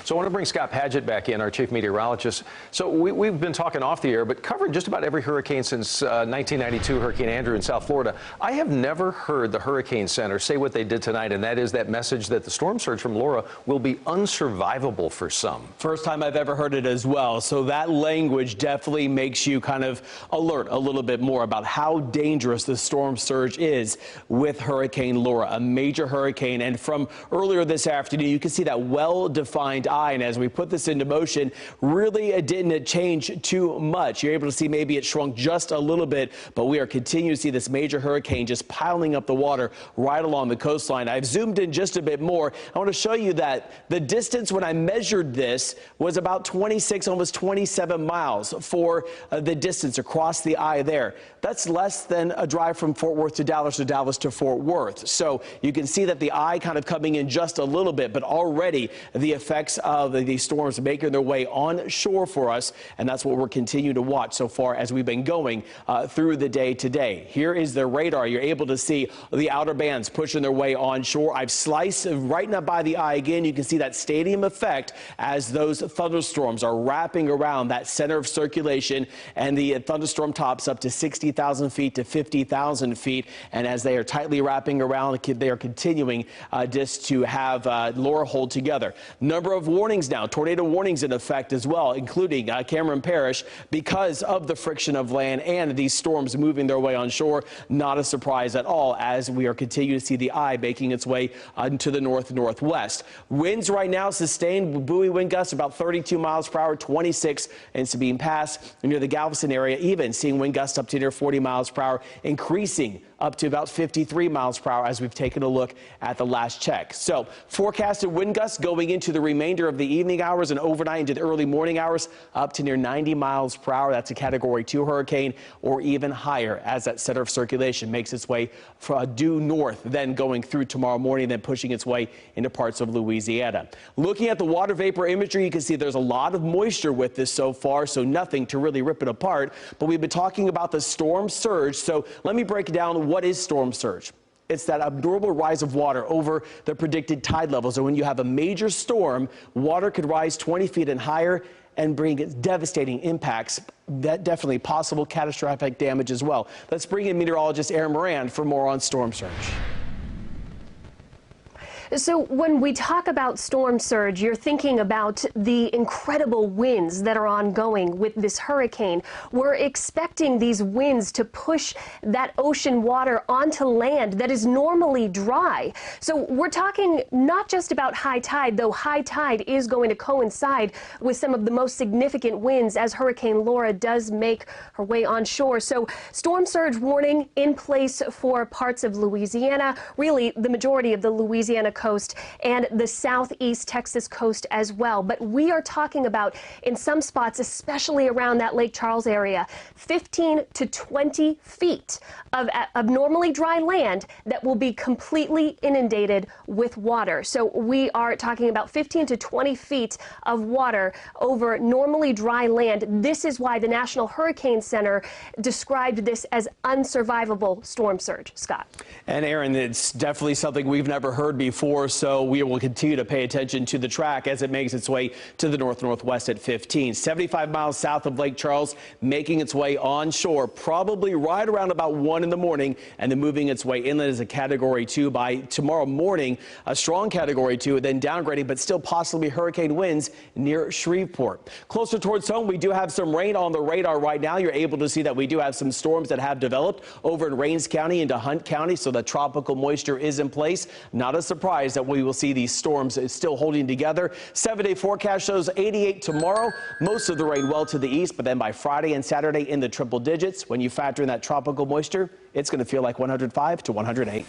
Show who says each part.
Speaker 1: So I want to bring Scott Padgett back in, our chief meteorologist. So we've been talking off the air, but covering just about every hurricane since 1992, Hurricane Andrew in South Florida. I have never heard the Hurricane Center say what they did tonight, and that is that message that the storm surge from Laura will be unsurvivable for some.
Speaker 2: First time I've ever heard it as well. So that language definitely makes you kind of alert a little bit more about how dangerous the storm surge is with Hurricane Laura, a major hurricane. And from earlier this afternoon, you can see that well-defined eye. And as we put this into motion, really it didn't change too much. You're able to see maybe it shrunk just a little bit, but we are continuing to see this major hurricane just piling up the water right along the coastline. I've zoomed in just a bit more. I want to show you that the distance when I measured this was about 26, almost 27 miles for the distance across the eye there. That's less than a drive from Fort Worth to Dallas or Dallas to Fort Worth. So you can see that the eye kind of coming in just a little bit, but already the effects of these storms making their way on shore for us. And that's what we're continuing to watch so far as we've been going through the day today. Here is the radar. You're able to see the outer bands pushing their way on shore. I've sliced right now by the eye again. You can see that stadium effect as those thunderstorms are wrapping around that center of circulation, and the thunderstorm tops up to 60,000 feet to 50,000 feet. And as they are tightly wrapping around, they are continuing just to have Laura hold together. Number of warnings now, tornado warnings in effect as well, including Cameron Parish, because of the friction of land and these storms moving their way on shore. Not a surprise at all as we are continuing to see the eye making its way to the northwest. Winds right now sustained, buoy wind gusts about 32 miles per hour, 26 in Sabine Pass. Near the Galveston area, even seeing wind gusts up to near 40 miles per hour, increasing up to about 53 miles per hour as we've taken a look at the last check. So forecasted wind gusts going into the remainder of the evening hours and overnight into the early morning hours up to near 90 miles per hour. That's a Category 2 hurricane or even higher as that center of circulation makes its way due north, then going through tomorrow morning, then pushing its way into parts of Louisiana. Looking at the water vapor imagery, you can see there's a lot of moisture with this so far, so nothing to really rip it apart. But we've been talking about the storm surge, so let me break down what is storm surge. It's that abnormal rise of water over the predicted tide levels. And when you have a major storm, water could rise 20 feet and higher and bring devastating impacts, that definitely possible catastrophic damage as well. Let's bring in meteorologist Aaron Moran for more on storm surge.
Speaker 3: So when we talk about storm surge, you're thinking about the incredible winds that are ongoing with this hurricane. We're expecting these winds to push that ocean water onto land that is normally dry. So we're talking not just about high tide, though high tide is going to coincide with some of the most significant winds as Hurricane Laura does make her way on shore. So storm surge warning in place for parts of Louisiana, really the majority of the Louisiana coast and the southeast Texas coast as well. But we are talking about, in some spots, especially around that Lake Charles area, 15 to 20 feet of abnormally dry land that will be completely inundated with water. So we are talking about 15 to 20 feet of water over normally dry land. This is why the National Hurricane Center described this as unsurvivable storm surge. Scott.
Speaker 2: And Aaron, it's definitely something we've never heard before. So we will continue to pay attention to the track as it makes its way to the northwest at 15. 75 miles south of Lake Charles, making its way onshore, probably right around about 1 in the morning, and then moving its way inland as a Category 2 by tomorrow morning, a strong Category 2, then downgrading, but still possibly hurricane winds near Shreveport. Closer towards home, we do have some rain on the radar right now. You're able to see that we do have some storms that have developed over in Rains County into Hunt County, so the tropical moisture is in place. Not a surprise that we will see these storms still holding together. 7-day forecast shows 88 tomorrow. Most of the rain well to the east, but then by Friday and Saturday in the triple digits. When you factor in that tropical moisture, it's going to feel like 105 to 108.